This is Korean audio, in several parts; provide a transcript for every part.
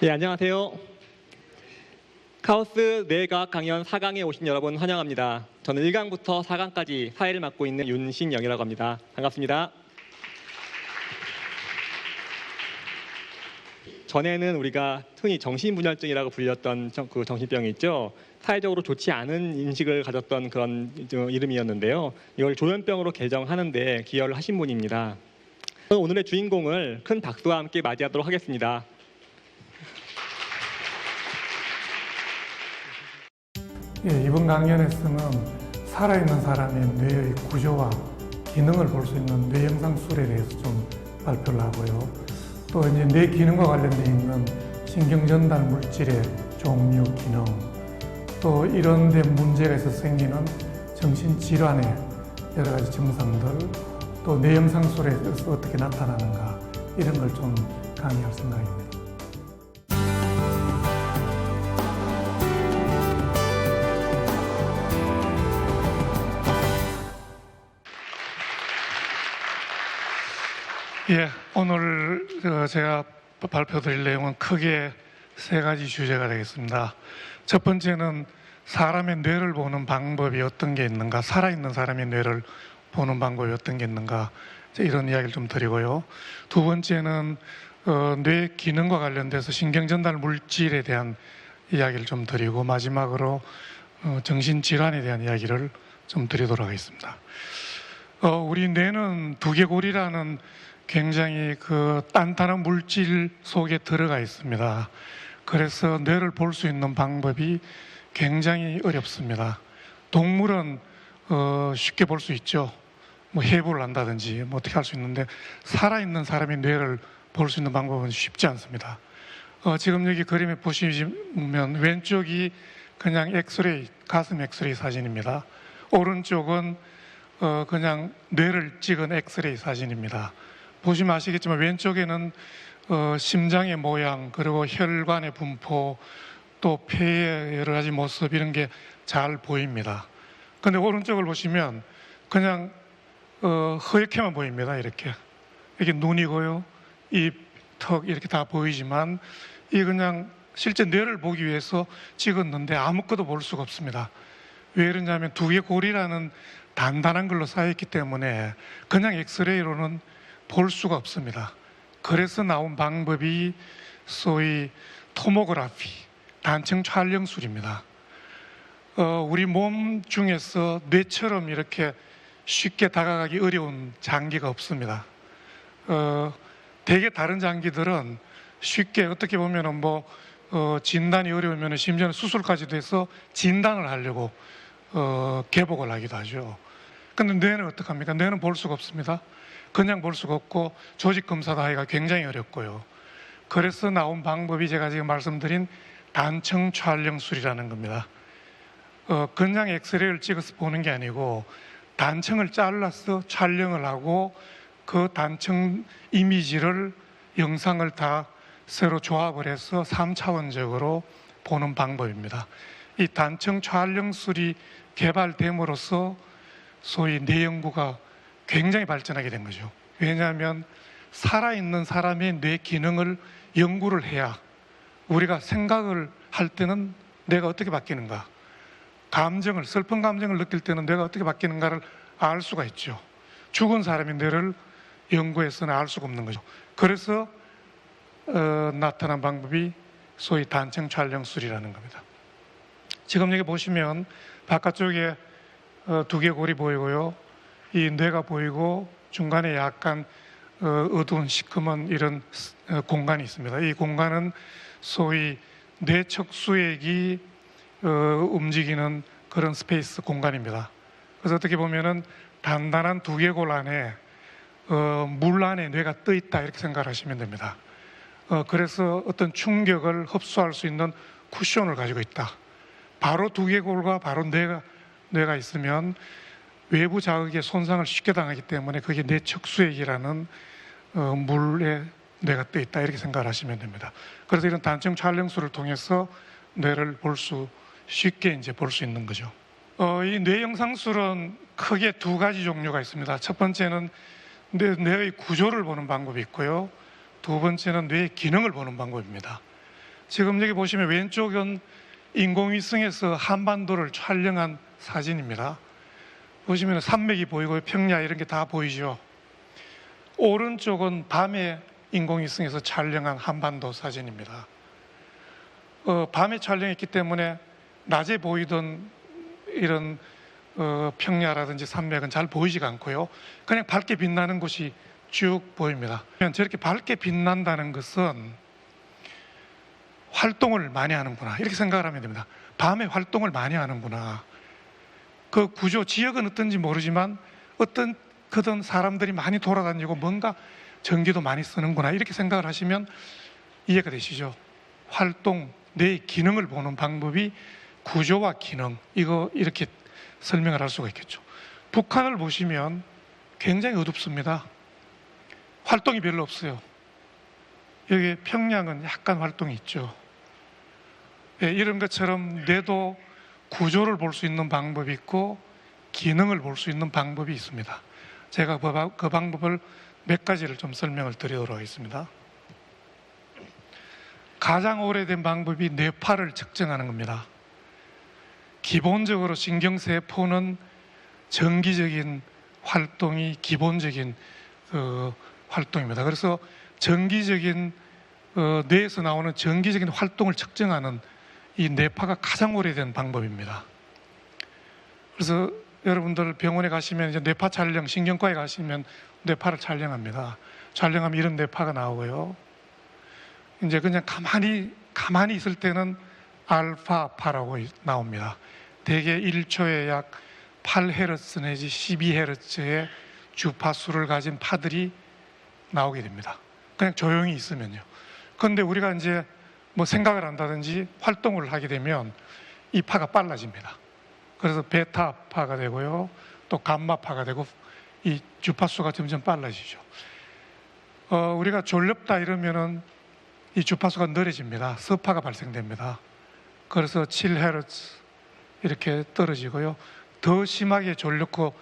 네, 안녕하세요. 카오스 뇌과학 강연 4강에 오신 여러분 환영합니다. 저는 1강부터 4강까지 사회를 맡고 있는 윤신영이라고 합니다. 반갑습니다. 전에는 우리가 흔히 정신분열증이라고 불렸던 그 정신병이 있죠. 사회적으로 좋지 않은 인식을 가졌던 그런 이름이었는데요. 이걸 조현병으로 개정하는데 기여를 하신 분입니다. 오늘의 주인공을 큰 박수와 함께 맞이하도록 하겠습니다. 이번 강연에서는 살아있는 사람의 뇌의 구조와 기능을 볼 수 있는 뇌영상술에 대해서 좀 발표를 하고요. 또 이제 뇌 기능과 관련되어 있는 신경전달 물질의 종류, 기능, 또 이런 데 문제가 있어서 생기는 정신질환의 여러 가지 증상들, 또 뇌영상술에서 어떻게 나타나는가, 이런 걸 좀 강의할 생각입니다. 오늘 제가 발표드릴 내용은 크게 세 가지 주제가 되겠습니다. 첫 번째는 사람의 뇌를 보는 방법이 어떤 게 있는가, 살아있는 사람의 뇌를 보는 방법이 어떤 게 있는가, 이런 이야기를 좀 드리고요. 두 번째는 뇌 기능과 관련돼서 신경전달 물질에 대한 이야기를 좀 드리고, 마지막으로 정신질환에 대한 이야기를 좀 드리도록 하겠습니다. 우리 뇌는 두개골이라는 굉장히 단단한 물질 속에 들어가 있습니다. 그래서 뇌를 볼 수 있는 방법이 굉장히 어렵습니다. 동물은 쉽게 볼 수 있죠. 해부를 한다든지 어떻게 할 수 있는데, 살아있는 사람의 뇌를 볼 수 있는 방법은 쉽지 않습니다. 지금 여기 그림에 보시면 왼쪽이 그냥 엑스레이, 가슴 엑스레이 사진입니다. 오른쪽은 그냥 뇌를 찍은 엑스레이 사진입니다. 보시면 아시겠지만 왼쪽에는 심장의 모양, 그리고 혈관의 분포, 또 폐의 여러 가지 모습, 이런 게 잘 보입니다. 근데 오른쪽을 보시면 그냥 허옇게만 보입니다. 이렇게 눈이고요, 입, 턱 이렇게 다 보이지만, 이 그냥 실제 뇌를 보기 위해서 찍었는데 아무것도 볼 수가 없습니다. 왜 그러냐면 두개골이라는 단단한 걸로 쌓여있기 때문에 그냥 엑스레이로는 볼 수가 없습니다. 그래서 나온 방법이 소위 토모그래피, 단층 촬영술입니다. 우리 몸 중에서 뇌처럼 이렇게 쉽게 다가가기 어려운 장기가 없습니다. 대개 다른 장기들은 쉽게, 어떻게 보면은 진단이 어려우면 심지어는 수술까지도 해서 진단을 하려고 개복을 하기도 하죠. 근데 뇌는 어떡합니까? 뇌는 볼 수가 없습니다. 그냥 볼 수가 없고 조직 검사도 하기가 굉장히 어렵고요. 그래서 나온 방법이 제가 지금 말씀드린 단층 촬영술이라는 겁니다. 그냥 엑스레이를 찍어서 보는 게 아니고 단층을 잘라서 촬영을 하고 그 단층 이미지를, 영상을 다 새로 조합을 해서 3차원적으로 보는 방법입니다. 이 단층 촬영술이 개발됨으로써 소위 뇌 연구가 굉장히 발전하게 된 거죠. 왜냐하면 살아있는 사람의 뇌 기능을 연구를 해야 우리가 생각을 할 때는 뇌가 어떻게 바뀌는가, 감정을, 슬픈 감정을 느낄 때는 뇌가 어떻게 바뀌는가를 알 수가 있죠. 죽은 사람의 뇌를 연구해서는 알 수가 없는 거죠. 그래서 나타난 방법이 소위 단층 촬영술이라는 겁니다. 지금 여기 보시면 바깥쪽에 두개골이 보이고요, 이 뇌가 보이고 중간에 약간 어두운 시커먼 이런 공간이 있습니다. 이 공간은 소위 뇌척수액이 움직이는 그런 스페이스 공간입니다. 그래서 어떻게 보면은 단단한 두개골 안에 물 안에 뇌가 떠 있다, 이렇게 생각하시면 됩니다. 그래서 어떤 충격을 흡수할 수 있는 쿠션을 가지고 있다. 바로 두개골과 바로 뇌가 있으면 외부 자극에 손상을 쉽게 당하기 때문에 그게 뇌척수액이라는 물에 뇌가 떠 있다, 이렇게 생각을 하시면 됩니다. 그래서 이런 단층 촬영술을 통해서 뇌를 쉽게 볼 수 있는 거죠. 이 뇌영상술은 크게 두 가지 종류가 있습니다. 첫 번째는 뇌의 구조를 보는 방법이 있고요, 두 번째는 뇌의 기능을 보는 방법입니다. 지금 여기 보시면 왼쪽은 인공위성에서 한반도를 촬영한 사진입니다. 보시면 산맥이 보이고 평야 이런 게 다 보이죠. 오른쪽은 밤에 인공위성에서 촬영한 한반도 사진입니다. 밤에 촬영했기 때문에 낮에 보이던 이런 평야라든지 산맥은 잘 보이지가 않고요. 그냥 밝게 빛나는 곳이 쭉 보입니다. 저렇게 밝게 빛난다는 것은 활동을 많이 하는구나 이렇게 생각을 하면 됩니다. 밤에 활동을 많이 하는구나. 그 구조 지역은 어떤지 모르지만 어떤 그런 사람들이 많이 돌아다니고 뭔가 전기도 많이 쓰는구나 이렇게 생각을 하시면 이해가 되시죠. 활동, 뇌의 기능을 보는 방법이 구조와 기능 이거 이렇게 설명을 할 수가 있겠죠. 북한을 보시면 굉장히 어둡습니다. 활동이 별로 없어요. 여기 평양은 약간 활동이 있죠. 예, 이런 것처럼 뇌도 구조를 볼 수 있는 방법이 있고 기능을 볼 수 있는 방법이 있습니다. 제가 그 방법을 몇 가지를 좀 설명을 드리도록 하겠습니다. 가장 오래된 방법이 뇌파를 측정하는 겁니다. 기본적으로 신경세포는 정기적인 활동이 기본적인 활동입니다. 그래서 정기적인 뇌에서 나오는 정기적인 활동을 측정하는 이 뇌파가 가장 오래된 방법입니다. 그래서 여러분들 병원에 가시면 이제 뇌파 촬영, 신경과에 가시면 뇌파를 촬영합니다. 촬영하면 이런 뇌파가 나오고요. 이제 그냥 가만히 있을 때는 알파파라고 나옵니다. 대개 1초에 약 8헤르츠 내지 12헤르츠의 주파수를 가진 파들이 나오게 됩니다. 그냥 조용히 있으면요. 그런데 우리가 이제 뭐 생각을 한다든지 활동을 하게 되면 이 파가 빨라집니다. 그래서 베타파가 되고요. 또 감마파가 되고 이 주파수가 점점 빨라지죠. 우리가 졸렵다 이러면은 이 주파수가 느려집니다. 서파가 발생됩니다. 그래서 7헤르츠 이렇게 떨어지고요. 더 심하게 졸렸고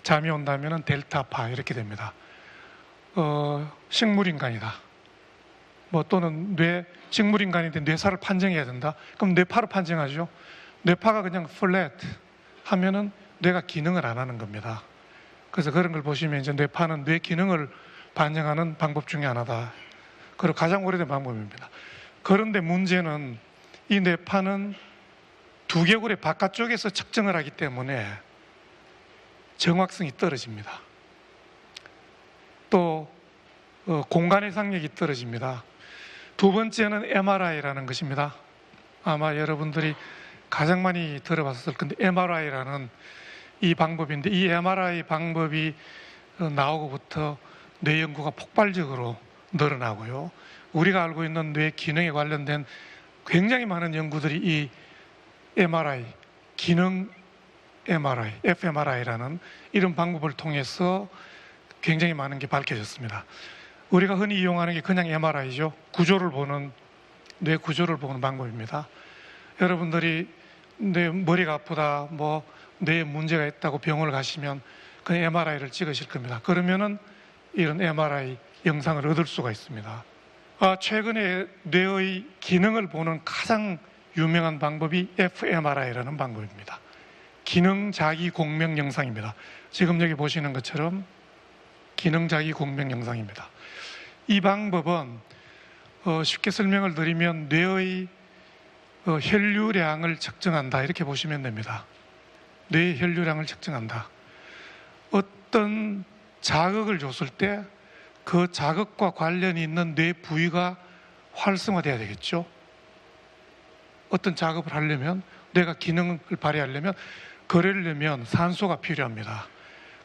잠이 온다면은 델타파 이렇게 됩니다. 식물인간이다. 뭐 또는 식물인간인데 뇌사를 판정해야 된다. 그럼 뇌파로 판정하죠. 뇌파가 그냥 플랫 하면은 뇌가 기능을 안 하는 겁니다. 그래서 그런 걸 보시면 이제 뇌파는 뇌 기능을 반영하는 방법 중에 하나다. 그리고 가장 오래된 방법입니다. 그런데 문제는 이 뇌파는 두개골의 바깥쪽에서 측정을 하기 때문에 정확성이 떨어집니다. 또 공간 해상력이 떨어집니다. 두 번째는 MRI라는 것입니다. 아마 여러분들이 가장 많이 들어봤을 건데 MRI라는 이 방법인데 이 MRI 방법이 나오고부터 뇌 연구가 폭발적으로 늘어나고요. 우리가 알고 있는 뇌 기능에 관련된 굉장히 많은 연구들이 이 MRI, 기능 MRI, fMRI라는 이런 방법을 통해서 굉장히 많은 게 밝혀졌습니다. 우리가 흔히 이용하는 게 그냥 MRI죠. 뇌 구조를 보는 방법입니다. 여러분들이 내 머리가 아프다, 뭐 뇌에 문제가 있다고 병원을 가시면 그 MRI를 찍으실 겁니다. 그러면은 이런 MRI 영상을 얻을 수가 있습니다. 최근에 뇌의 기능을 보는 가장 유명한 방법이 fMRI라는 방법입니다. 기능 자기 공명 영상입니다. 지금 여기 보시는 것처럼 기능 자기 공명 영상입니다. 이 방법은 쉽게 설명을 드리면 뇌의 혈류량을 측정한다 이렇게 보시면 됩니다. 뇌의 혈류량을 측정한다. 어떤 자극을 줬을 때 그 자극과 관련이 있는 뇌 부위가 활성화돼야 되겠죠. 어떤 작업을 하려면 뇌가 기능을 발휘하려면 그러려면 산소가 필요합니다.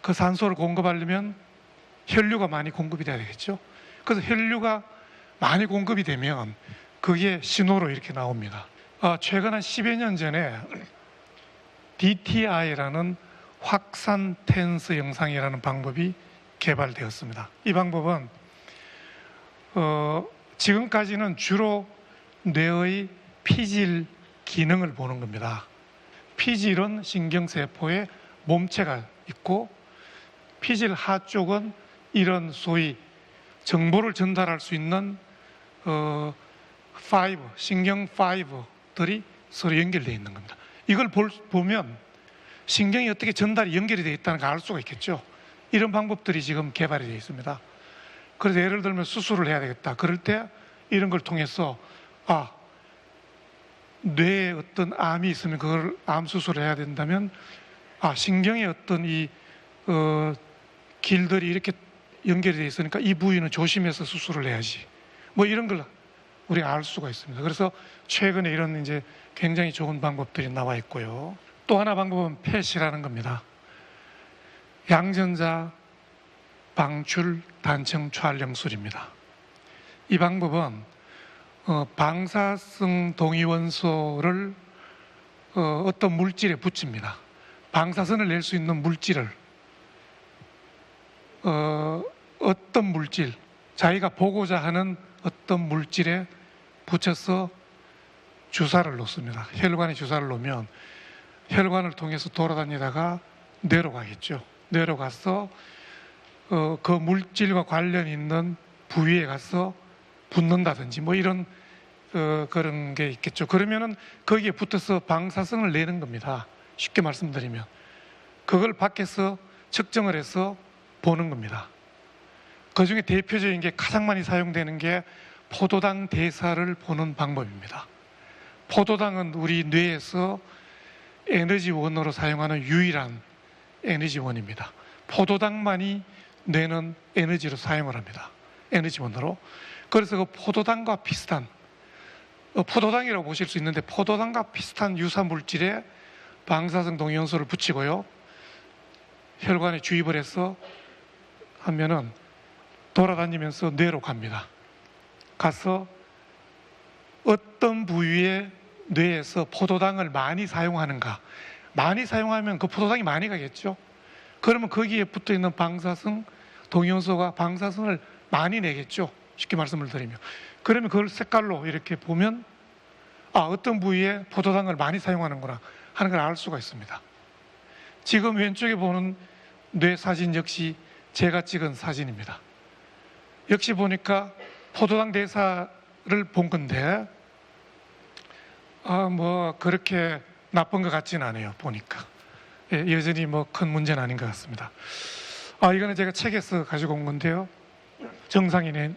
그 산소를 공급하려면 혈류가 많이 공급이 돼야 되겠죠. 그래서 혈류가 많이 공급이 되면 그게 신호로 이렇게 나옵니다. 최근 한 10여 년 전에 DTI라는 확산 텐스 영상이라는 방법이 개발되었습니다. 이 방법은 지금까지는 주로 뇌의 피질 기능을 보는 겁니다. 피질은 신경세포의 몸체가 있고 피질 하쪽은 이런 소위 정보를 전달할 수 있는 신경 5들이 서로 연결되어 있는 겁니다. 이걸 보면 신경이 어떻게 전달이 연결이 되어 있다는 걸 알 수가 있겠죠. 이런 방법들이 지금 개발이 되어 있습니다. 그래서 예를 들면 수술을 해야 되겠다. 그럴 때 이런 걸 통해서 뇌에 어떤 암이 있으면 그걸 암 수술을 해야 된다면 신경의 어떤 이 길들이 이렇게 연결이 되어 있으니까 이 부위는 조심해서 수술을 해야지. 뭐 이런 걸 우리가 알 수가 있습니다. 그래서 최근에 이런 이제 굉장히 좋은 방법들이 나와 있고요. 또 하나 방법은 펫이라는 겁니다. 양전자 방출 단청 촬영술입니다. 이 방법은 방사성 동위원소를 어떤 물질에 붙입니다. 방사선을 낼 수 있는 물질을 어떤 물질, 자기가 보고자 하는 어떤 물질에 붙여서 주사를 놓습니다. 혈관에 주사를 놓으면 혈관을 통해서 돌아다니다가 뇌로 가겠죠. 뇌로 가서 그 물질과 관련 있는 부위에 가서 붙는다든지 뭐 이런 그런 게 있겠죠. 그러면은 거기에 붙어서 방사성을 내는 겁니다. 쉽게 말씀드리면 그걸 밖에서 측정을 해서 보는 겁니다. 그 중에 대표적인 게 가장 많이 사용되는 게 포도당 대사를 보는 방법입니다. 포도당은 우리 뇌에서 에너지원으로 사용하는 유일한 에너지원입니다. 포도당만이 뇌는 에너지로 사용을 합니다. 에너지원으로. 그래서 그 포도당과 비슷한 포도당이라고 보실 수 있는데 포도당과 비슷한 유사 물질에 방사성 동위원소를 붙이고요. 혈관에 주입을 해서 하면은 돌아다니면서 뇌로 갑니다. 가서 어떤 부위의 뇌에서 포도당을 많이 사용하는가. 많이 사용하면 그 포도당이 많이 가겠죠. 그러면 거기에 붙어 있는 방사성 동위원소가 방사선을 많이 내겠죠. 쉽게 말씀을 드리면. 그러면 그걸 색깔로 이렇게 보면 어떤 부위에 포도당을 많이 사용하는구나 하는 걸 알 수가 있습니다. 지금 왼쪽에 보는 뇌 사진 역시 제가 찍은 사진입니다. 역시 보니까 포도당 대사를 본 건데 뭐 그렇게 나쁜 것 같지는 않아요. 보니까 여전히 뭐 큰 문제는 아닌 것 같습니다. 이거는 제가 책에서 가지고 온 건데요. 정상인의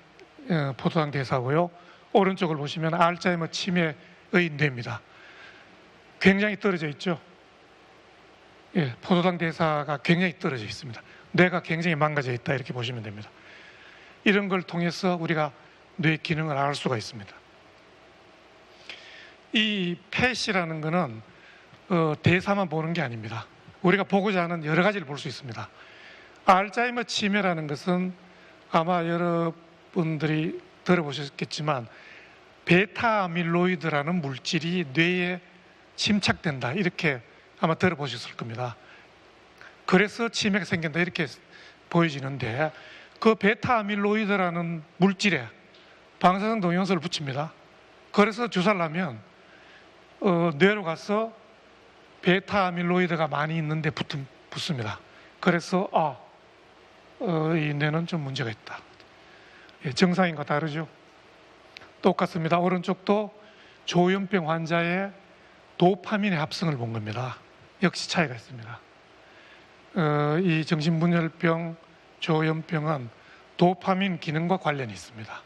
포도당 대사고요. 오른쪽을 보시면 알츠하이머 치매의 뇌입니다. 굉장히 떨어져 있죠. 포도당 대사가 굉장히 떨어져 있습니다. 뇌가 굉장히 망가져 있다 이렇게 보시면 됩니다. 이런 걸 통해서 우리가 뇌 기능을 알 수가 있습니다. 이 펫이라는 것은 대사만 보는 게 아닙니다. 우리가 보고자 하는 여러 가지를 볼 수 있습니다. 알츠하이머 치매라는 것은 아마 여러분들이 들어보셨겠지만 베타 아밀로이드라는 물질이 뇌에 침착된다 이렇게 아마 들어보셨을 겁니다. 그래서 치매가 생긴다 이렇게 보여지는데 그 베타 아밀로이드라는 물질에 방사성 동위원소를 붙입니다. 그래서 주사를 하면 뇌로 가서 베타 아밀로이드가 많이 있는데 붙습니다. 그래서 이 뇌는 좀 문제가 있다. 정상인과 다르죠. 똑같습니다. 오른쪽도 조현병 환자의 도파민의 합성을 본 겁니다. 역시 차이가 있습니다. 이 정신분열병, 조현병은 도파민 기능과 관련이 있습니다.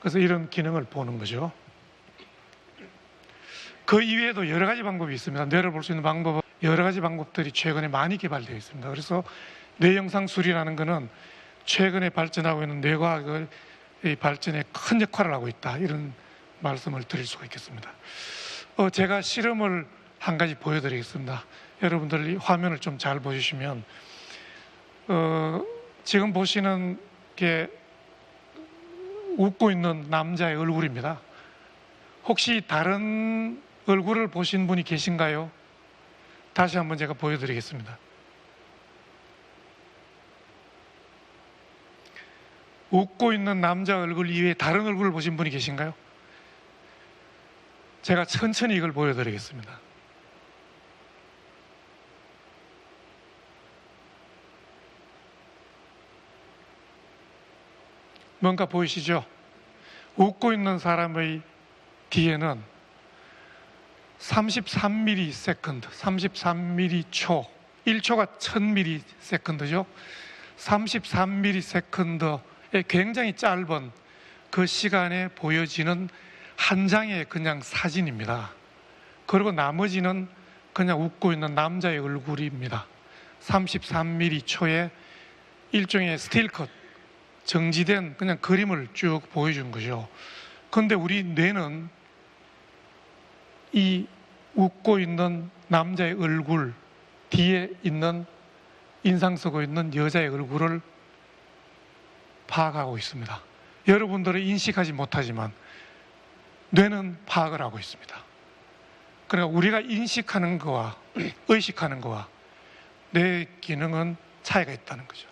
그래서 이런 기능을 보는 거죠. 그 이외에도 여러 가지 방법이 있습니다. 뇌를 볼 수 있는 방법은 여러 가지 방법들이 최근에 많이 개발되어 있습니다. 그래서 뇌영상술이라는 것은 최근에 발전하고 있는 뇌과학의 발전에 큰 역할을 하고 있다. 이런 말씀을 드릴 수가 있겠습니다. 제가 실험을 한 가지 보여드리겠습니다. 여러분들이 화면을 좀 잘 보시면 지금 보시는 게 웃고 있는 남자의 얼굴입니다. 혹시 다른 얼굴을 보신 분이 계신가요? 다시 한번 제가 보여드리겠습니다. 웃고 있는 남자 얼굴 이외에 다른 얼굴을 보신 분이 계신가요? 제가 천천히 이걸 보여드리겠습니다. 뭔가 보이시죠? 웃고 있는 사람의 뒤에는 33ms, 33mm/초, 1초가 1000ms죠. 33ms의 굉장히 짧은 그 시간에 보여지는 한 장의 그냥 사진입니다. 그리고 나머지는 그냥 웃고 있는 남자의 얼굴입니다. 33mm/초의 일종의 스틸컷, 정지된 그냥 그림을 쭉 보여준 거죠. 그런데 우리 뇌는 이 웃고 있는 남자의 얼굴 뒤에 있는 인상 쓰고 있는 여자의 얼굴을 파악하고 있습니다. 여러분들은 인식하지 못하지만 뇌는 파악을 하고 있습니다. 그러니까 우리가 인식하는 거와 의식하는 거와 뇌의 기능은 차이가 있다는 거죠.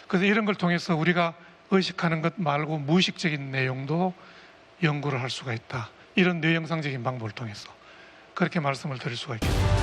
그래서 이런 걸 통해서 우리가 의식하는 것 말고 무의식적인 내용도 연구를 할 수가 있다. 이런 뇌영상적인 방법을 통해서 그렇게 말씀을 드릴 수가 있겠습니다.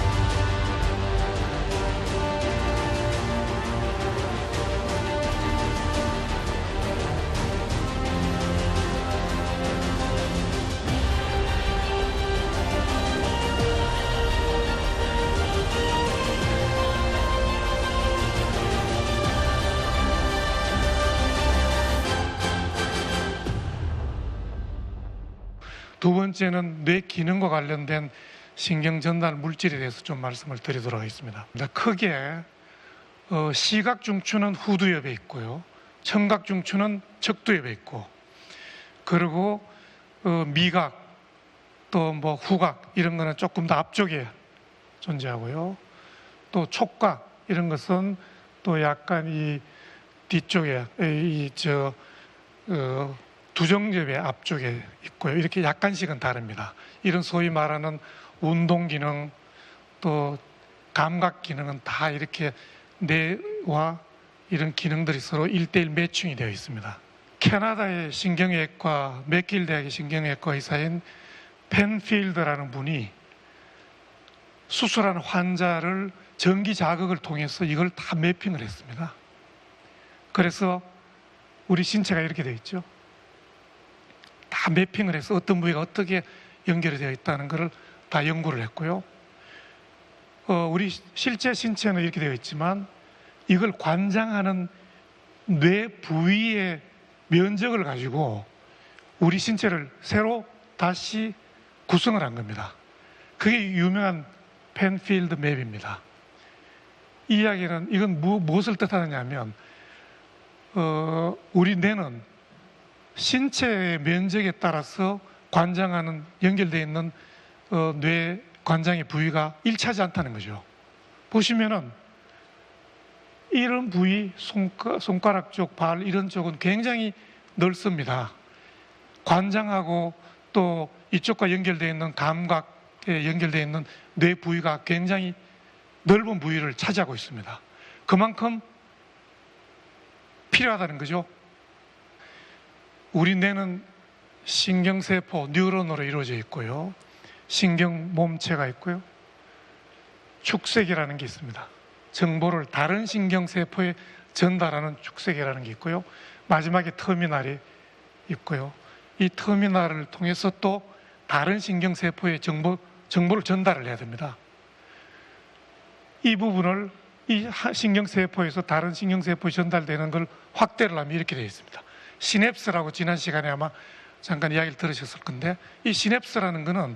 두 번째는 뇌 기능과 관련된 신경 전달 물질에 대해서 좀 말씀을 드리도록 하겠습니다. 크게 시각 중추는 후두엽에 있고요, 청각 중추는 척두엽에 있고, 그리고 미각 또 뭐 후각 이런 거는 조금 더 앞쪽에 존재하고요, 또 촉각 이런 것은 또 약간 이 뒤쪽에 두정접의 앞쪽에 있고요. 이렇게 약간씩은 다릅니다. 이런 소위 말하는 운동 기능 또 감각 기능은 다 이렇게 뇌와 이런 기능들이 서로 1:1 매칭이 되어 있습니다. 캐나다의 신경외과 맥길 대학의 신경외과 의사인 펜필드라는 분이 수술한 환자를 전기 자극을 통해서 이걸 다 매핑을 했습니다. 그래서 우리 신체가 이렇게 되어 있죠. 다 매핑을 해서 어떤 부위가 어떻게 연결이 되어 있다는 것을 다 연구를 했고요. 우리 실제 신체는 이렇게 되어 있지만 이걸 관장하는 뇌 부위의 면적을 가지고 우리 신체를 새로 다시 구성을 한 겁니다. 그게 유명한 펜필드 맵입니다. 이 이야기는 이건 무엇을 뜻하느냐 하면 우리 뇌는 신체의 면적에 따라서 관장하는 연결되어 있는 뇌 관장의 부위가 일치하지 않다는 거죠. 보시면은 이런 부위, 손가락 쪽, 발 이런 쪽은 굉장히 넓습니다. 관장하고 또 이쪽과 연결되어 있는 감각에 연결되어 있는 뇌 부위가 굉장히 넓은 부위를 차지하고 있습니다. 그만큼 필요하다는 거죠. 우리 뇌는 신경세포, 뉴런으로 이루어져 있고요, 신경 몸체가 있고요, 축색이라는 게 있습니다. 정보를 다른 신경세포에 전달하는 축색이라는 게 있고요, 마지막에 터미널이 있고요. 이 터미널을 통해서 또 다른 신경세포에 정보를 전달을 해야 됩니다. 이 부분을 이 신경세포에서 다른 신경세포에 전달되는 걸 확대를 하면 이렇게 되어 있습니다. 시냅스라고 지난 시간에 아마 잠깐 이야기를 들으셨을 건데, 이 시냅스라는 것은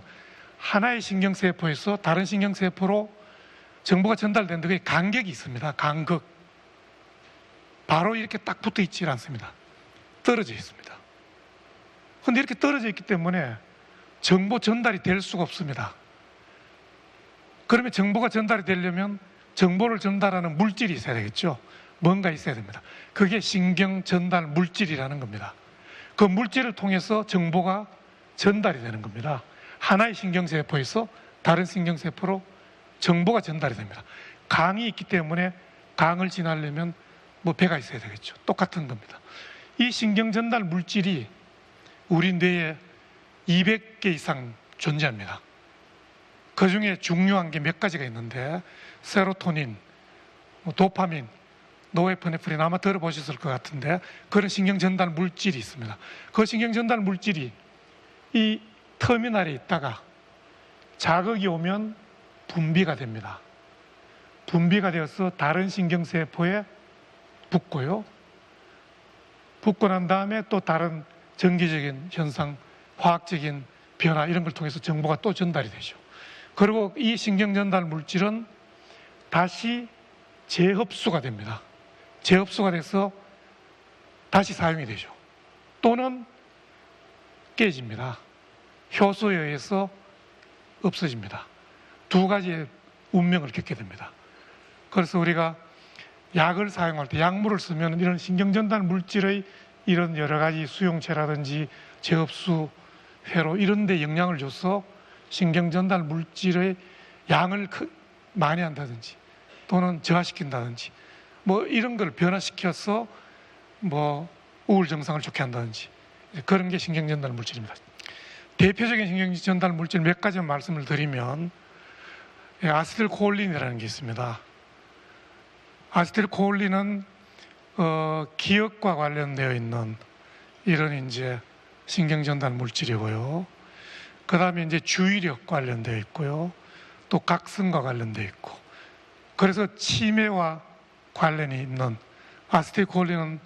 하나의 신경세포에서 다른 신경세포로 정보가 전달되는 데 간격이 있습니다. 간격. 바로 이렇게 딱 붙어 있지 않습니다. 떨어져 있습니다. 그런데 이렇게 떨어져 있기 때문에 정보 전달이 될 수가 없습니다. 그러면 정보가 전달이 되려면 정보를 전달하는 물질이 있어야 되겠죠. 뭔가 있어야 됩니다. 그게 신경 전달 물질이라는 겁니다. 그 물질을 통해서 정보가 전달이 되는 겁니다. 하나의 신경세포에서 다른 신경세포로 정보가 전달이 됩니다. 강이 있기 때문에 강을 지나려면 뭐 배가 있어야 되겠죠. 똑같은 겁니다. 이 신경 전달 물질이 우리 뇌에 200개 이상 존재합니다. 그 중에 중요한 게 몇 가지가 있는데, 세로토닌, 도파민, 노에프네프린 아마 들어보셨을 것 같은데 그런 신경 전달 물질이 있습니다. 그 신경 전달 물질이 이 터미널에 있다가 자극이 오면 분비가 됩니다. 분비가 되어서 다른 신경세포에 붙고요. 붙고 난 다음에 또 다른 전기적인 현상, 화학적인 변화 이런 걸 통해서 정보가 또 전달이 되죠. 그리고 이 신경 전달 물질은 다시 재흡수가 됩니다. 재흡수가 돼서 다시 사용이 되죠. 또는 깨집니다. 효소에 의해서 없어집니다. 두 가지의 운명을 겪게 됩니다. 그래서 우리가 약을 사용할 때 약물을 쓰면 이런 신경전달 물질의 이런 여러 가지 수용체라든지 재흡수, 회로 이런 데 영향을 줘서 신경전달 물질의 양을 많이 한다든지 또는 저하시킨다든지 뭐 이런 걸 변화시켜서 뭐 우울 증상을 좋게 한다든지 그런 게 신경전달 물질입니다. 대표적인 신경전달 물질 몇 가지만 말씀을 드리면 아세틸콜린이라는 게 있습니다. 아세틸콜린은 기억과 관련되어 있는 이런 이제 신경전달 물질이고요. 그 다음에 이제 주의력 관련되어 있고요. 또 각성과 관련되어 있고. 그래서 치매와 관련이 있는 아세틸콜린은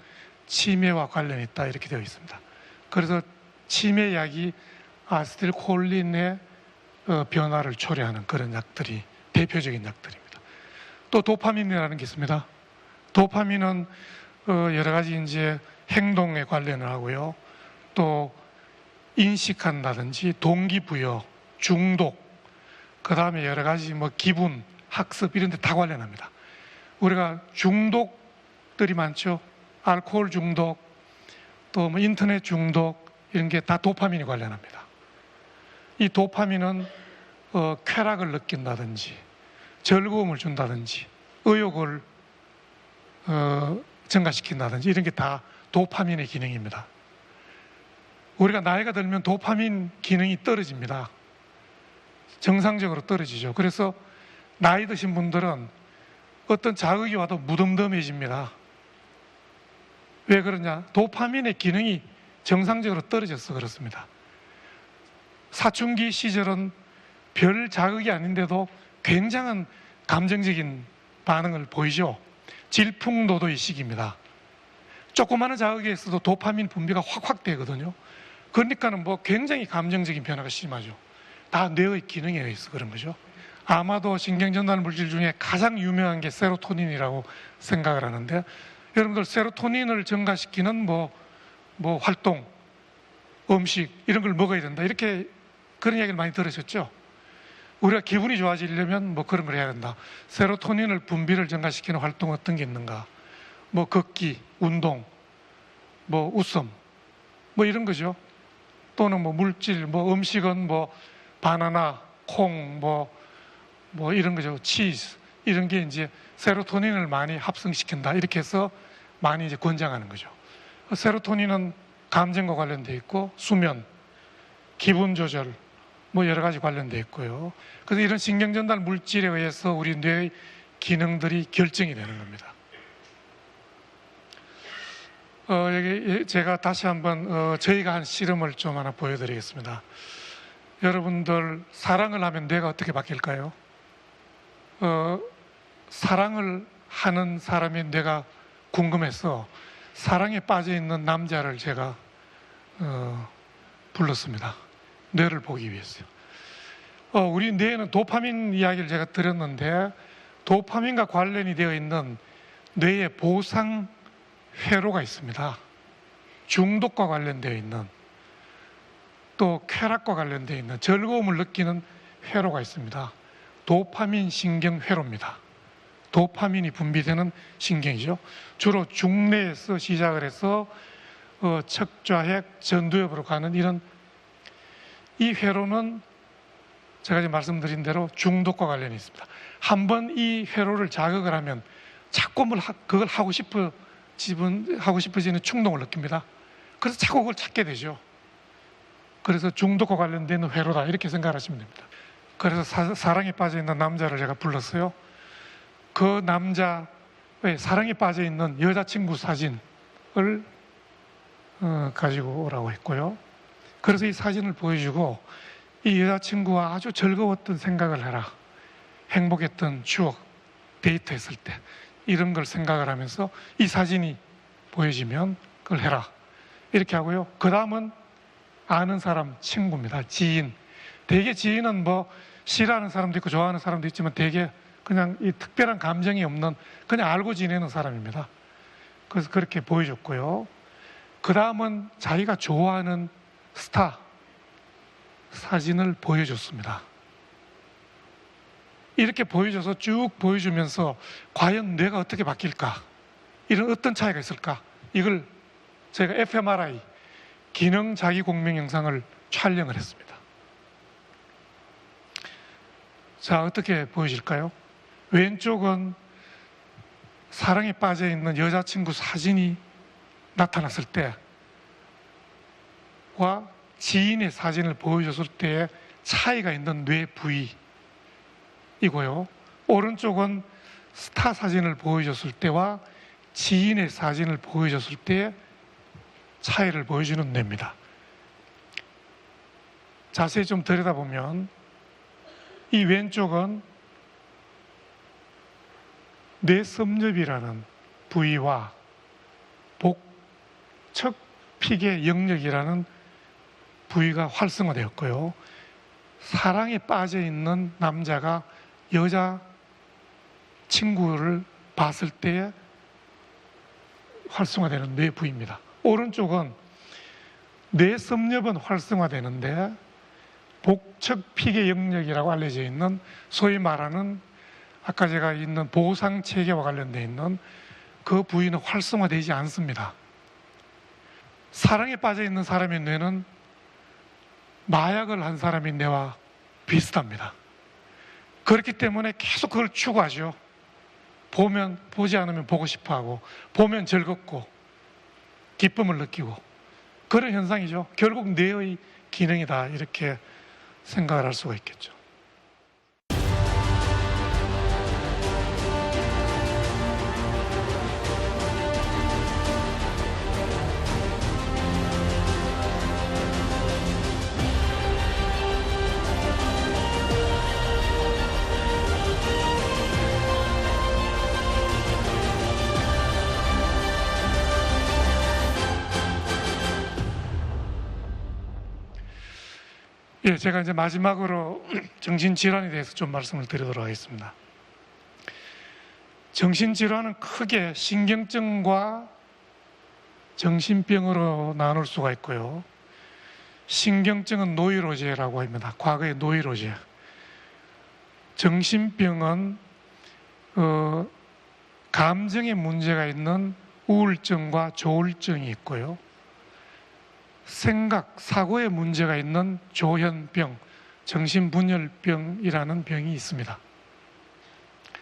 치매와 관련이 있다 이렇게 되어 있습니다. 그래서 치매약이 아세틸콜린의 변화를 초래하는 그런 약들이 대표적인 약들입니다. 또 도파민이라는 게 있습니다. 도파민은 여러 가지 이제 행동에 관련을 하고요. 또 인식한다든지 동기부여, 중독, 그 다음에 여러 가지 뭐 기분, 학습 이런 데 다 관련합니다. 우리가 중독들이 많죠. 알코올 중독, 또 뭐 인터넷 중독 이런 게 다 도파민이 관련합니다. 이 도파민은 쾌락을 느낀다든지 즐거움을 준다든지 의욕을 증가시킨다든지 이런 게 다 도파민의 기능입니다. 우리가 나이가 들면 도파민 기능이 떨어집니다. 정상적으로 떨어지죠. 그래서 나이 드신 분들은 어떤 자극이 와도 무덤덤해집니다. 왜 그러냐? 도파민의 기능이 정상적으로 떨어져서 그렇습니다. 사춘기 시절은 별 자극이 아닌데도 굉장한 감정적인 반응을 보이죠. 질풍노도의 시기입니다. 조그마한 자극에 있어도 도파민 분비가 확 되거든요. 그러니까는 뭐 굉장히 감정적인 변화가 심하죠. 다 뇌의 기능에 의해서 그런 거죠. 아마도 신경전달 물질 중에 가장 유명한 게 세로토닌이라고 생각을 하는데, 여러분들 세로토닌을 증가시키는 뭐 활동, 음식 이런 걸 먹어야 된다 이렇게 그런 이야기를 많이 들으셨죠? 우리가 기분이 좋아지려면 뭐 그런 걸 해야 된다. 세로토닌을 분비를 증가시키는 활동 어떤 게 있는가? 뭐 걷기, 운동, 뭐 웃음, 뭐 이런 거죠. 또는 뭐 물질, 뭐 음식은 뭐 바나나, 콩, 뭐 이런 거죠. 치즈 이런 게 이제 세로토닌을 많이 합성시킨다 이렇게 해서 많이 이제 권장하는 거죠. 세로토닌은 감정과 관련돼 있고 수면, 기분 조절 뭐 여러 가지 관련돼 있고요. 그래서 이런 신경전달 물질에 의해서 우리 뇌의 기능들이 결정이 되는 겁니다. 여기 제가 다시 한번 저희가 한 실험을 좀 하나 보여드리겠습니다. 여러분들 사랑을 하면 뇌가 어떻게 바뀔까요? 사랑을 하는 사람의 뇌가 궁금해서 사랑에 빠져 있는 남자를 제가 불렀습니다. 뇌를 보기 위해서요. 우리 뇌에는 도파민 이야기를 제가 드렸는데 도파민과 관련이 되어 있는 뇌의 보상 회로가 있습니다. 중독과 관련되어 있는 또 쾌락과 관련되어 있는 즐거움을 느끼는 회로가 있습니다. 도파민 신경 회로입니다. 도파민이 분비되는 신경이죠. 주로 중뇌에서 시작을 해서 척좌핵, 전두엽으로 가는 이런 이 회로는 제가 지금 말씀드린 대로 중독과 관련이 있습니다. 한번 이 회로를 자극을 하면 자꾸 그걸 하고 싶어지는 충동을 느낍니다. 그래서 자꾸 그걸 찾게 되죠. 그래서 중독과 관련된 회로다 이렇게 생각하시면 됩니다. 그래서 사랑에 빠져 있는 남자를 제가 불렀어요. 그 남자 왜 사랑에 빠져 있는 여자친구 사진을 가지고 오라고 했고요. 그래서 이 사진을 보여주고 이 여자친구와 아주 즐거웠던 생각을 해라. 행복했던 추억, 데이트했을 때 이런 걸 생각을 하면서 이 사진이 보여지면 그걸 해라. 이렇게 하고요. 그 다음은 아는 사람, 친구입니다. 지인. 대개 지인은 뭐 싫어하는 사람도 있고 좋아하는 사람도 있지만 대개 그냥 이 특별한 감정이 없는 그냥 알고 지내는 사람입니다. 그래서 그렇게 보여줬고요. 그 다음은 자기가 좋아하는 스타 사진을 보여줬습니다. 이렇게 보여줘서 쭉 보여주면서 과연 뇌가 어떻게 바뀔까? 이런 어떤 차이가 있을까? 이걸 제가 fMRI 기능 자기 공명 영상을 촬영을 했습니다. 자, 어떻게 보여질까요? 왼쪽은 사랑에 빠져 있는 여자친구 사진이 나타났을 때와 지인의 사진을 보여줬을 때의 차이가 있는 뇌 부위이고요. 오른쪽은 스타 사진을 보여줬을 때와 지인의 사진을 보여줬을 때의 차이를 보여주는 뇌입니다. 자세히 좀 들여다보면 이 왼쪽은 뇌섭렵이라는 부위와 복척피계 영역이라는 부위가 활성화되었고요. 사랑에 빠져 있는 남자가 여자 친구를 봤을 때 활성화되는 뇌 부위입니다. 오른쪽은 뇌섭렵은 활성화되는데 복척피계 영역이라고 알려져 있는 소위 말하는 아까 제가 있는 보상체계와 관련되어 있는 그 부위는 활성화되지 않습니다. 사랑에 빠져 있는 사람의 뇌는 마약을 한 사람의 뇌와 비슷합니다. 그렇기 때문에 계속 그걸 추구하죠. 보지 않으면 보고 싶어 하고, 보면 즐겁고, 기쁨을 느끼고, 그런 현상이죠. 결국 뇌의 기능이다. 이렇게 생각을 할 수가 있겠죠. 예, 제가 이제 마지막으로 정신질환에 대해서 좀 말씀을 드리도록 하겠습니다. 정신질환은 크게 신경증과 정신병으로 나눌 수가 있고요. 신경증은 노이로제라고 합니다. 과거의 노이로제. 정신병은 감정에 문제가 있는 우울증과 조울증이 있고요. 생각, 사고에 문제가 있는 조현병, 정신분열병이라는 병이 있습니다.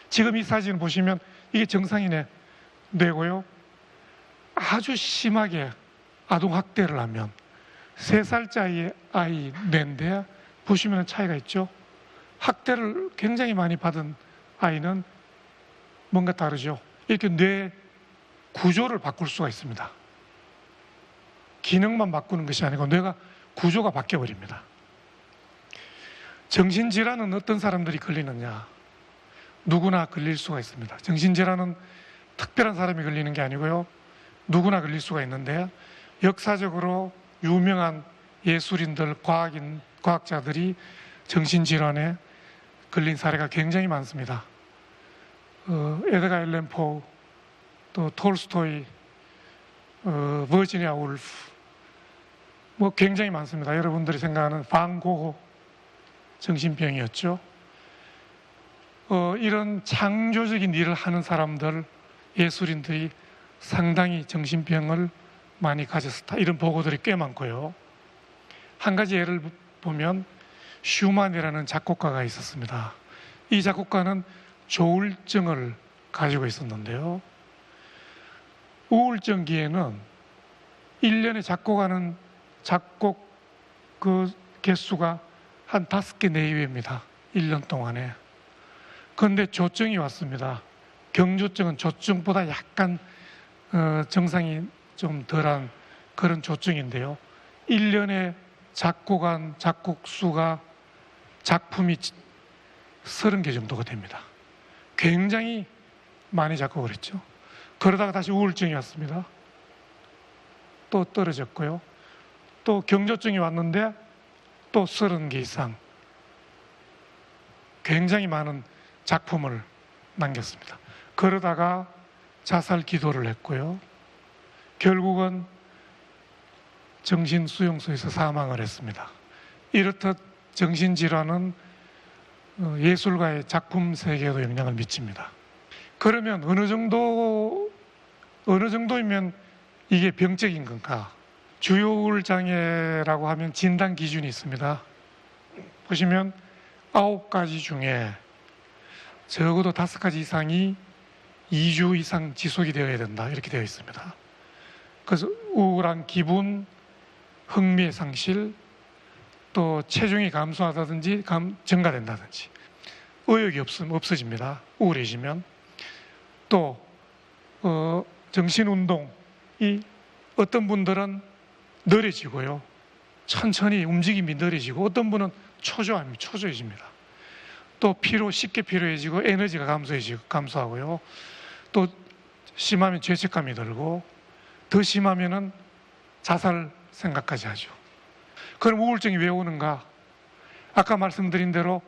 지금 이 사진을 보시면 이게 정상인의 뇌고요. 아주 심하게 아동학대를 하면 3살짜리 아이 뇌인데 보시면 차이가 있죠. 학대를 굉장히 많이 받은 아이는 뭔가 다르죠. 이렇게 뇌 구조를 바꿀 수가 있습니다. 기능만 바꾸는 것이 아니고 뇌가 구조가 바뀌어버립니다. 정신질환은 어떤 사람들이 걸리느냐? 누구나 걸릴 수가 있습니다. 정신질환은 특별한 사람이 걸리는 게 아니고요. 누구나 걸릴 수가 있는데 역사적으로 유명한 예술인들, 과학자들이 정신질환에 걸린 사례가 굉장히 많습니다. 에드가 앨런 포, 또 톨스토이, 버지니아 울프, 뭐 굉장히 많습니다. 여러분들이 생각하는 반 고흐 정신병이었죠. 이런 창조적인 일을 하는 사람들, 예술인들이 상당히 정신병을 많이 가졌다. 이런 보고들이 꽤 많고요. 한 가지 예를 보면 슈만이라는 작곡가가 있었습니다. 이 작곡가는 조울증을 가지고 있었는데요. 우울증기에는 1년에 작곡하는 작곡 그 개수가 한 5개 내외입니다. 1년 동안에. 그런데 조증이 왔습니다. 경조증은 조증보다 약간 정상이 좀 덜한 그런 조증인데요. 1년에 작곡한 작곡 수가 작품이 30개 정도가 됩니다. 굉장히 많이 작곡을 했죠. 그러다가 다시 우울증이 왔습니다. 또 떨어졌고요. 또 경조증이 왔는데 또 30개 이상 굉장히 많은 작품을 남겼습니다. 그러다가 자살 기도를 했고요. 결국은 정신수용소에서 사망을 했습니다. 이렇듯 정신질환은 예술가의 작품 세계에도 영향을 미칩니다. 그러면 어느 정도이면 이게 병적인 건가? 주요 우울 장애라고 하면 진단 기준이 있습니다. 보시면 9가지 중에 적어도 5가지 이상이 2주 이상 지속이 되어야 된다, 이렇게 되어 있습니다. 그래서 우울한 기분, 흥미의 상실, 또 체중이 감소하다든지 증가된다든지, 의욕이 없어집니다. 우울해지면. 또 정신운동이 어떤 분들은 느려지고요, 천천히 움직임이 느려지고, 어떤 분은 초조해집니다. 또 쉽게 피로해지고, 에너지가 감소하고요. 또 심하면 죄책감이 들고, 더 심하면은 자살 생각까지 하죠. 그럼 우울증이 왜 오는가? 아까 말씀드린 대로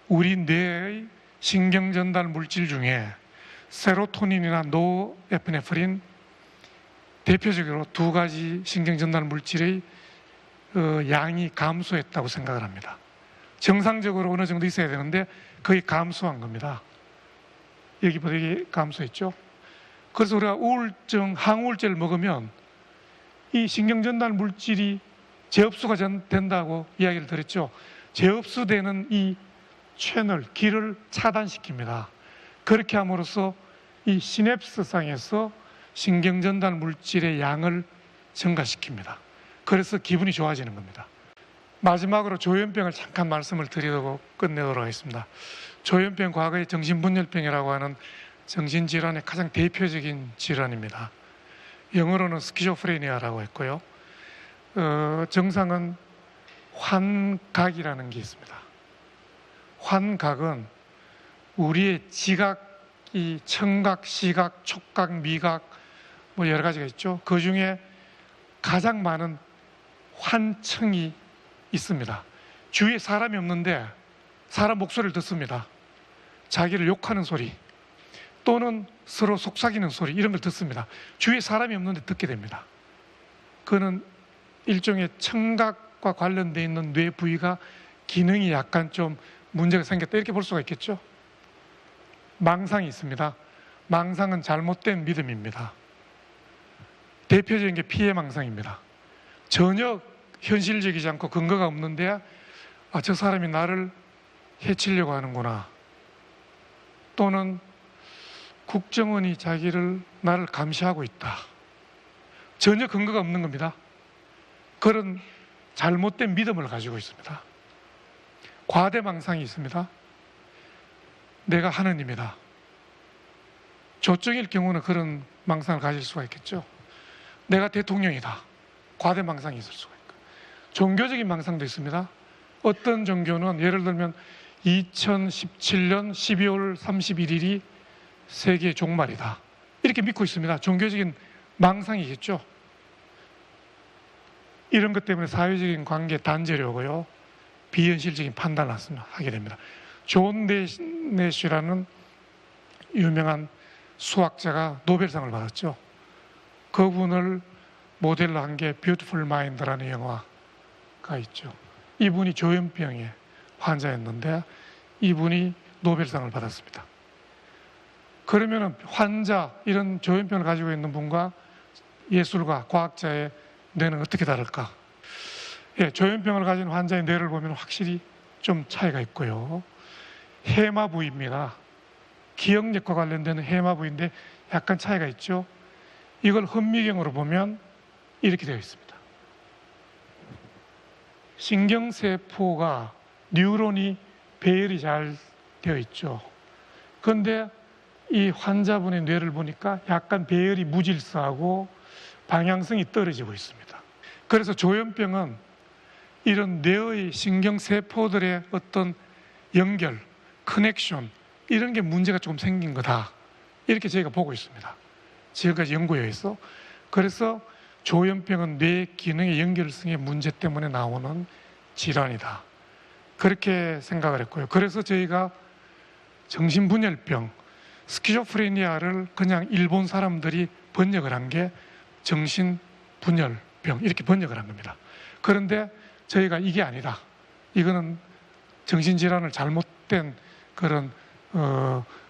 우리 뇌의 신경 전달 물질 중에 세로토닌이나 노에프네프린, 대표적으로 2가지 신경 전달 물질의 양이 감소했다고 생각을 합니다. 정상적으로 어느 정도 있어야 되는데 거의 감소한 겁니다. 여기보다 이게 감소했죠. 그래서 우리가 항우울제를 먹으면 이 신경 전달 물질이 재흡수가 된다고 이야기를 드렸죠. 재흡수되는 이 길을 차단시킵니다. 그렇게 함으로써 이 시냅스상에서 신경 전달 물질의 양을 증가시킵니다. 그래서 기분이 좋아지는 겁니다. 마지막으로 조현병을 잠깐 말씀을 드리고 끝내도록 하겠습니다. 조현병, 과거에 정신분열병이라고 하는 정신질환의 가장 대표적인 질환입니다. 영어로는 스키조프레니아라고 했고요. 정상은 환각이라는 게 있습니다. 환각은 우리의 지각이 청각, 시각, 촉각, 미각 뭐 여러 가지가 있죠. 그 중에 가장 많은 환청이 있습니다. 주위에 사람이 없는데 사람 목소리를 듣습니다. 자기를 욕하는 소리 또는 서로 속삭이는 소리, 이런 걸 듣습니다. 주위에 사람이 없는데 듣게 됩니다. 그거는 일종의 청각과 관련되어 있는 뇌 부위가 기능이 약간 좀 문제가 생겼다, 이렇게 볼 수가 있겠죠. 망상이 있습니다. 망상은 잘못된 믿음입니다. 대표적인 게 피해망상입니다. 전혀 현실적이지 않고 근거가 없는데 저 사람이 나를 해치려고 하는구나, 또는 국정원이 나를 감시하고 있다, 전혀 근거가 없는 겁니다. 그런 잘못된 믿음을 가지고 있습니다. 과대망상이 있습니다. 내가 하느님이다. 조증일 경우는 그런 망상을 가질 수가 있겠죠. 내가 대통령이다. 과대망상이 있을 수가 있고, 종교적인 망상도 있습니다. 어떤 종교는 예를 들면 2017년 12월 31일이 세계의 종말이다, 이렇게 믿고 있습니다. 종교적인 망상이겠죠. 이런 것 때문에 사회적인 관계 단절이 오고요, 비현실적인 판단을 하게 됩니다. 존 내쉬라는 유명한 수학자가 노벨상을 받았죠. 그분을 모델로 한 게 뷰티풀 마인드라는 영화가 있죠. 이분이 조현병의 환자였는데 이분이 노벨상을 받았습니다. 그러면 이런 조현병을 가지고 있는 분과 예술가, 과학자의 뇌는 어떻게 다를까? 조현병을 가진 환자의 뇌를 보면 확실히 좀 차이가 있고요. 해마 부위입니다. 기억력과 관련되는 해마 부위인데 약간 차이가 있죠. 이걸 현미경으로 보면 이렇게 되어 있습니다. 신경세포가 뉴런이 배열이 잘 되어 있죠. 그런데 이 환자분의 뇌를 보니까 약간 배열이 무질서하고 방향성이 떨어지고 있습니다. 그래서 조현병은 이런 뇌의 신경세포들의 어떤 연결, 커넥션 이런 게 문제가 조금 생긴 거다. 이렇게 저희가 보고 있습니다. 지금까지 연구에 의해서. 그래서 조현병은 뇌 기능의 연결성의 문제 때문에 나오는 질환이다. 그렇게 생각을 했고요. 그래서 저희가 정신분열병, 스키조프레니아를 그냥 일본 사람들이 번역을 한 게 정신분열병 이렇게 번역을 한 겁니다. 그런데 저희가 이게 아니다. 이거는 정신질환을 잘못된 그런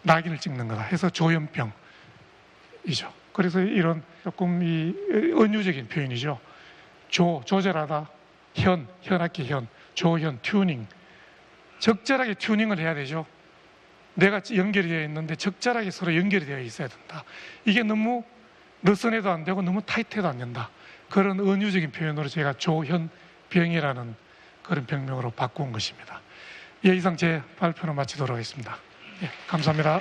낙인을 찍는 거다 해서 조현병이죠. 그래서 이런 조금 이 은유적인 표현이죠. 조절하다, 현악기 조현, 튜닝. 적절하게 튜닝을 해야 되죠. 내가 연결이 되어 있는데 적절하게 서로 연결이 되어 있어야 된다. 이게 너무 느슨해도 안 되고 너무 타이트해도 안 된다. 그런 은유적인 표현으로 제가 조현병이라는 그런 병명으로 바꾼 것입니다. 예, 이상 제 발표는 마치도록 하겠습니다. 예, 감사합니다.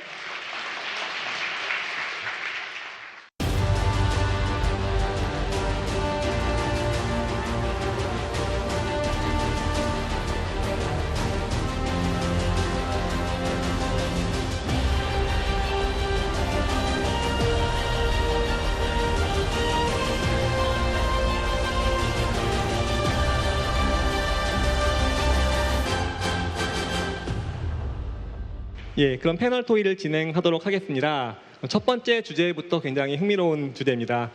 예, 그럼 패널 토의를 진행하도록 하겠습니다. 첫 번째 주제부터 굉장히 흥미로운 주제입니다.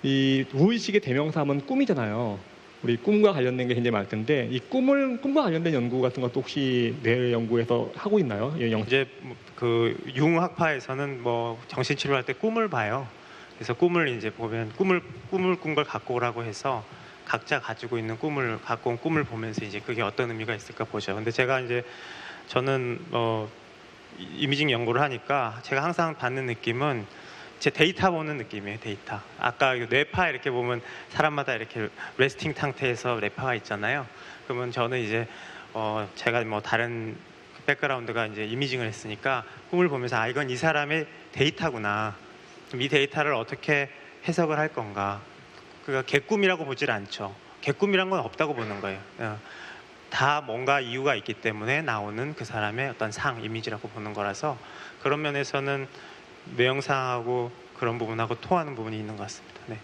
이 무의식의 대명사는 꿈이잖아요. 우리 꿈과 관련된 게 굉장히 많을 텐데 이 꿈과 관련된 연구 같은 것도 혹시 뇌 연구에서 하고 있나요? 예, 이제 그 융학파에서는 뭐 정신치료할 때 꿈을 봐요. 그래서 꿈을 이제 보면 꿈을 꾼 걸 갖고 오라고 해서 각자 가지고 있는 꿈을 갖고 온 꿈을 보면서 이제 그게 어떤 의미가 있을까 보죠. 근데 제가 이제 저는 이미징 연구를 하니까 제가 항상 받는 느낌은 제 데이터 보는 느낌이에요. 데이터. 아까 뇌파 이렇게 보면 사람마다 이렇게 레스팅 상태에서 뇌파가 있잖아요. 그러면 저는 이제 제가 뭐 다른 백그라운드가 이제 이미징을 했으니까 꿈을 보면서 아 이건 이 사람의 데이터구나. 그럼 이 데이터를 어떻게 해석을 할 건가. 그러니까 개꿈이라고 보질 않죠. 개꿈이란 건 없다고 보는 거예요. 다 뭔가 이유가 있기 때문에 나오는 그 사람의 어떤 이미지라고 보는 거라서 그런 면에서는 뇌영상하고 그런 부분하고 통하는 부분이 있는 것 같습니다. 네.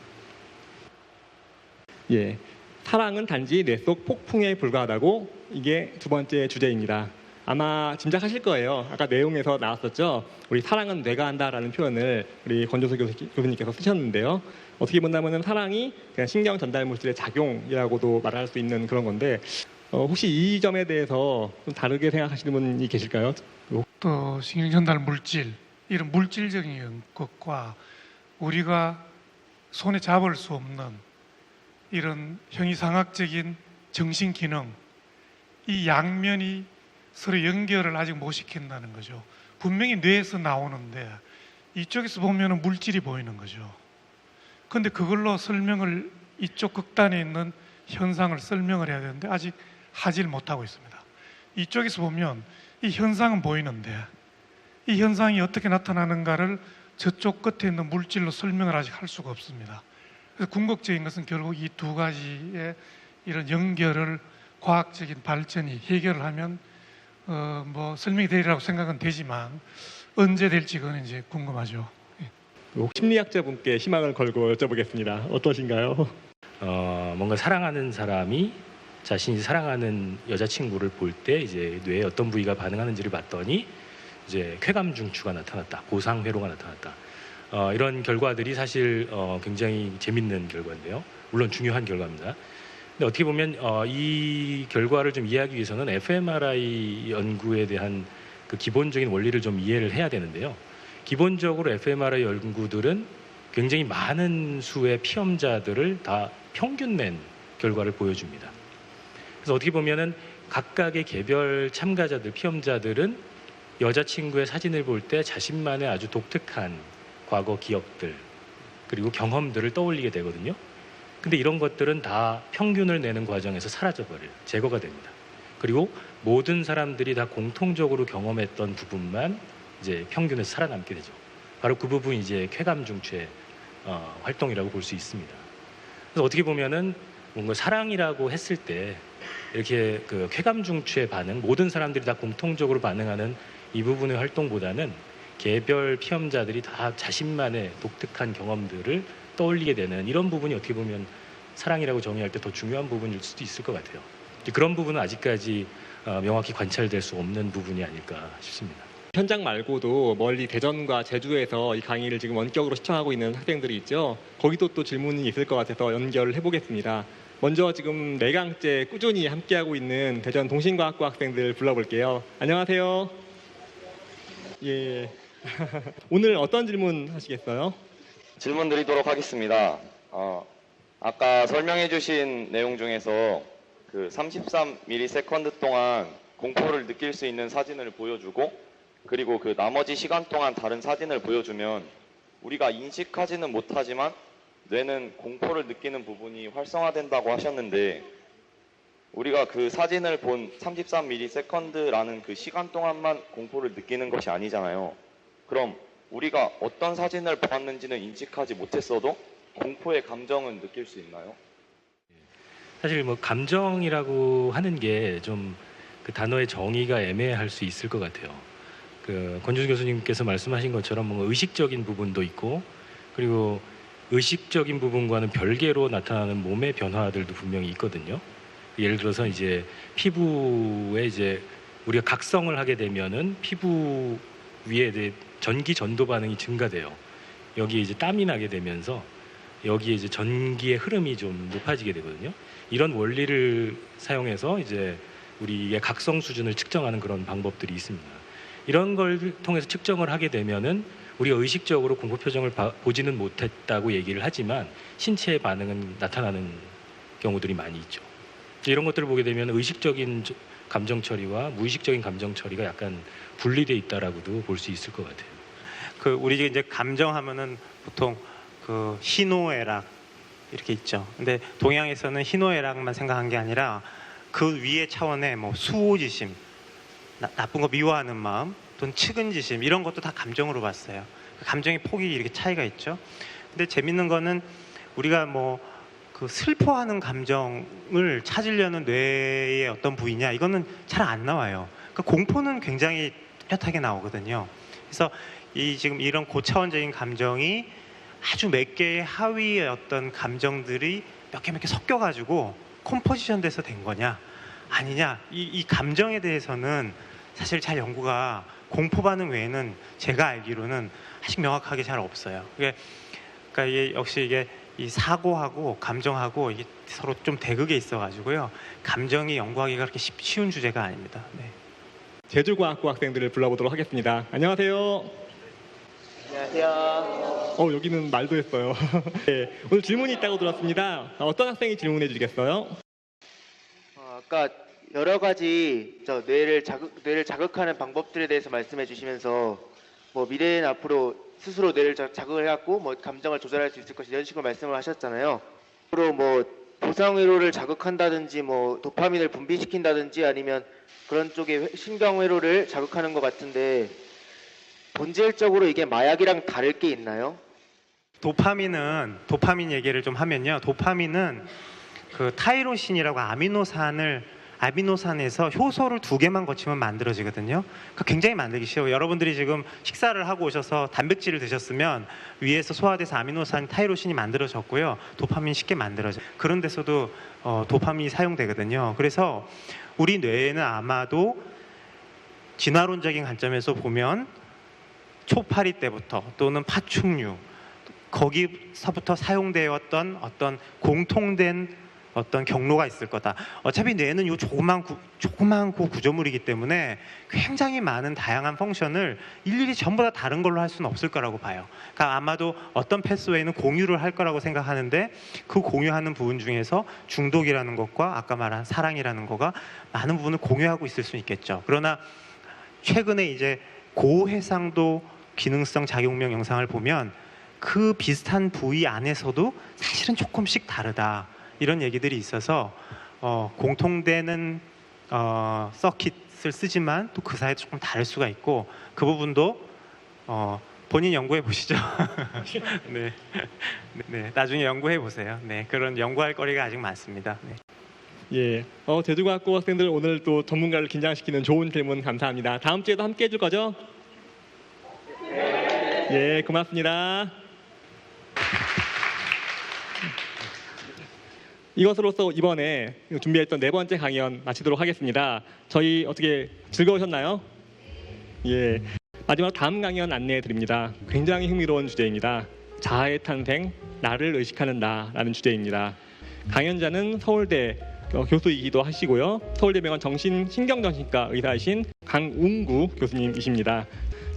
예, 사랑은 단지 뇌 속 폭풍에 불과하다고 이게 두 번째 주제입니다. 아마 짐작하실 거예요. 아까 내용에서 나왔었죠. 우리 사랑은 뇌가 한다라는 표현을 우리 권조수 교수님께서 쓰셨는데요. 어떻게 본다면 사랑이 그냥 신경 전달 물질의 작용이라고도 말할 수 있는 그런 건데 혹시 이 점에 대해서 좀 다르게 생각하시는 분이 계실까요? 또 신경 전달 물질 이런 물질적인 것과 우리가 손에 잡을 수 없는 이런 형이상학적인 정신 기능 이 양면이 서로 연결을 아직 못 시킨다는 거죠. 분명히 뇌에서 나오는데 이쪽에서 보면 물질이 보이는 거죠. 그런데 그걸로 설명을 이쪽 극단에 있는 현상을 설명을 해야 되는데 아직 하질 못하고 있습니다. 이쪽에서 보면 이 현상은 보이는데 이 현상이 어떻게 나타나는가를 저쪽 끝에 있는 물질로 설명을 아직 할 수가 없습니다. 그래서 궁극적인 것은 결국 이 두 가지의 이런 연결을 과학적인 발전이 해결을 하면 뭐 설명이 되리라고 생각은 되지만 언제 될지 그건 이제 궁금하죠. 심리학자분께 희망을 걸고 여쭤보겠습니다. 어떠신가요? 뭔가 사랑하는 사람이 자신이 사랑하는 여자친구를 볼 때 이제 뇌에 어떤 부위가 반응하는지를 봤더니 이제 쾌감 중추가 나타났다, 고상회로가 나타났다. 이런 결과들이 사실 굉장히 재밌는 결과인데요. 물론 중요한 결과입니다. 근데 어떻게 보면 이 결과를 좀 이해하기 위해서는 fMRI 연구에 대한 그 기본적인 원리를 좀 이해를 해야 되는데요. 기본적으로 fMRI 연구들은 굉장히 많은 수의 피험자들을 다 평균 낸 결과를 보여줍니다. 그래서 어떻게 보면은 각각의 개별 참가자들, 피험자들은 여자친구의 사진을 볼 때 자신만의 아주 독특한 과거 기억들 그리고 경험들을 떠올리게 되거든요. 근데 이런 것들은 다 평균을 내는 과정에서 사라져버려요. 제거가 됩니다. 그리고 모든 사람들이 다 공통적으로 경험했던 부분만 이제 평균에서 살아남게 되죠. 바로 그 부분이 이제 쾌감 중추의 활동이라고 볼 수 있습니다. 그래서 어떻게 보면은 뭔가 사랑이라고 했을 때 이렇게 그 쾌감 중추의 반응, 모든 사람들이 다 공통적으로 반응하는 이 부분의 활동보다는 개별 피험자들이 다 자신만의 독특한 경험들을 떠올리게 되는 이런 부분이 어떻게 보면 사랑이라고 정의할 때 더 중요한 부분일 수도 있을 것 같아요. 그런 부분은 아직까지 명확히 관찰될 수 없는 부분이 아닐까 싶습니다. 현장 말고도 멀리 대전과 제주에서 이 강의를 지금 원격으로 시청하고 있는 학생들이 있죠. 거기도 또 질문이 있을 것 같아서 연결을 해보겠습니다. 먼저 지금 4강째 꾸준히 함께하고 있는 대전 동신과학부 학생들 불러볼게요. 안녕하세요. 예. 오늘 어떤 질문 하시겠어요? 질문 드리도록 하겠습니다. 아까 설명해 주신 내용 중에서 그 33ms 동안 공포를 느낄 수 있는 사진을 보여주고 그리고 그 나머지 시간 동안 다른 사진을 보여주면 우리가 인식하지는 못하지만 뇌는 공포를 느끼는 부분이 활성화된다고 하셨는데 우리가 그 사진을 본 33ms라는 그 시간 동안만 공포를 느끼는 것이 아니잖아요. 그럼 우리가 어떤 사진을 보았는지는 인식하지 못했어도 공포의 감정은 느낄 수 있나요? 사실 뭐 감정이라고 하는 게 좀 그 단어의 정의가 애매할 수 있을 것 같아요. 그 권준수 교수님께서 말씀하신 것처럼 뭔가 의식적인 부분도 있고 그리고 의식적인 부분과는 별개로 나타나는 몸의 변화들도 분명히 있거든요. 예를 들어서 이제 피부에 이제 우리가 각성을 하게 되면은 피부 위에 이제 전기 전도 반응이 증가돼요. 여기에 이제 땀이 나게 되면서 여기에 이제 전기의 흐름이 좀 높아지게 되거든요. 이런 원리를 사용해서 이제 우리의 각성 수준을 측정하는 그런 방법들이 있습니다. 이런 걸 통해서 측정을 하게 되면은 우리가 의식적으로 공포 표정을 보지는 못했다고 얘기를 하지만 신체의 반응은 나타나는 경우들이 많이 있죠. 이런 것들을 보게 되면 의식적인 감정 처리와 무의식적인 감정 처리가 약간 분리돼 있다라고도 볼 수 있을 것 같아요. 그 우리 이제 감정하면은 보통 그 희노애락 이렇게 있죠. 근데 동양에서는 희노애락만 생각한 게 아니라 그 위의 차원의 뭐 수호지심, 나쁜 거 미워하는 마음, 또는 측은지심 이런 것도 다 감정으로 봤어요. 감정의 폭이 이렇게 차이가 있죠. 근데 재밌는 거는 우리가 뭐 그 슬퍼하는 감정을 찾으려는 뇌의 어떤 부위냐 이거는 잘 안 나와요. 그 공포는 굉장히 뚜렷하게 나오거든요. 그래서 이 지금 이런 고차원적인 감정이 아주 몇 개의 하위의 어떤 감정들이 몇 개 섞여가지고 컴포지션 돼서 된 거냐 아니냐 이 감정에 대해서는 사실 잘 연구가 공포 반응 외에는 제가 알기로는 아직 명확하게 잘 없어요. 그러니까 이게 역시 이게 이 사고하고 감정하고 이게 서로 좀 대극에 있어가지고요. 감정이 연구하기가 그렇게 쉬운 주제가 아닙니다. 네. 제주과학부 학생들을 불러보도록 하겠습니다. 안녕하세요. 안녕하세요. 여기는 말도 했어요. 네, 오늘 질문이 있다고 들었습니다. 어떤 학생이 질문해 주시겠어요? 아까 여러 가지 뇌를 자극하는 방법들에 대해서 말씀해 주시면서 뭐 미래에는 앞으로 스스로 뇌를 자극을 해갖고 뭐 감정을 조절할 수 있을 것이 이런 식으로 말씀을 하셨잖아요. 앞으로 뭐 보상회로를 자극한다든지 뭐 도파민을 분비시킨다든지 아니면 그런 쪽의 신경회로를 자극하는 것 같은데 본질적으로 이게 마약이랑 다를 게 있나요? 도파민 얘기를 좀 하면요. 도파민은 그 타이로신이라고 아미노산에서 효소를 2개만 거치면 만들어지거든요. 그러니까 굉장히 만들기 쉬워요. 여러분들이 지금 식사를 하고 오셔서 단백질을 드셨으면 위에서 소화돼서 아미노산 타이로신이 만들어졌고요. 도파민이 쉽게 만들어져요. 그런 데서도 도파민이 사용되거든요. 그래서 우리 뇌에는 아마도 진화론적인 관점에서 보면 초파리 때부터 또는 파충류 거기서부터 사용되었던 어떤 공통된 어떤 경로가 있을 거다. 어차피 뇌는 이 조그만 구조물이기 때문에 굉장히 많은 다양한 펑션을 일일이 전부 다 다른 걸로 할 수는 없을 거라고 봐요. 그러니까 아마도 어떤 패스웨이는 공유를 할 거라고 생각하는데 그 공유하는 부분 중에서 중독이라는 것과 아까 말한 사랑이라는 거가 많은 부분을 공유하고 있을 수 있겠죠. 그러나 최근에 이제 고해상도 기능성 작용명 영상을 보면 그 비슷한 부위 안에서도 사실은 조금씩 다르다. 이런 얘기들이 있어서 공통되는 서킷을 쓰지만 또 그 사이에 조금 다를 수가 있고 그 부분도 본인 연구해 보시죠. 네. 네, 나중에 연구해 보세요. 네, 그런 연구할 거리가 아직 많습니다. 네. 예, 제주과학고 학생들 오늘 또 전문가를 긴장시키는 좋은 질문 감사합니다. 다음 주에도 함께 해줄 거죠? 예, 고맙습니다. 이것으로서 이번에 준비했던 4번째 강연 마치도록 하겠습니다. 저희 어떻게 즐거우셨나요? 예. 마지막으로 다음 강연 안내해 드립니다. 굉장히 흥미로운 주제입니다. 자아의 탄생, 나를 의식하는 나라는 주제입니다. 강연자는 서울대 교수이기도 하시고요. 서울대병원 신경정신과 의사이신 강웅구 교수님이십니다.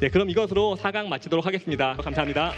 네, 그럼 이것으로 4강 마치도록 하겠습니다. 감사합니다.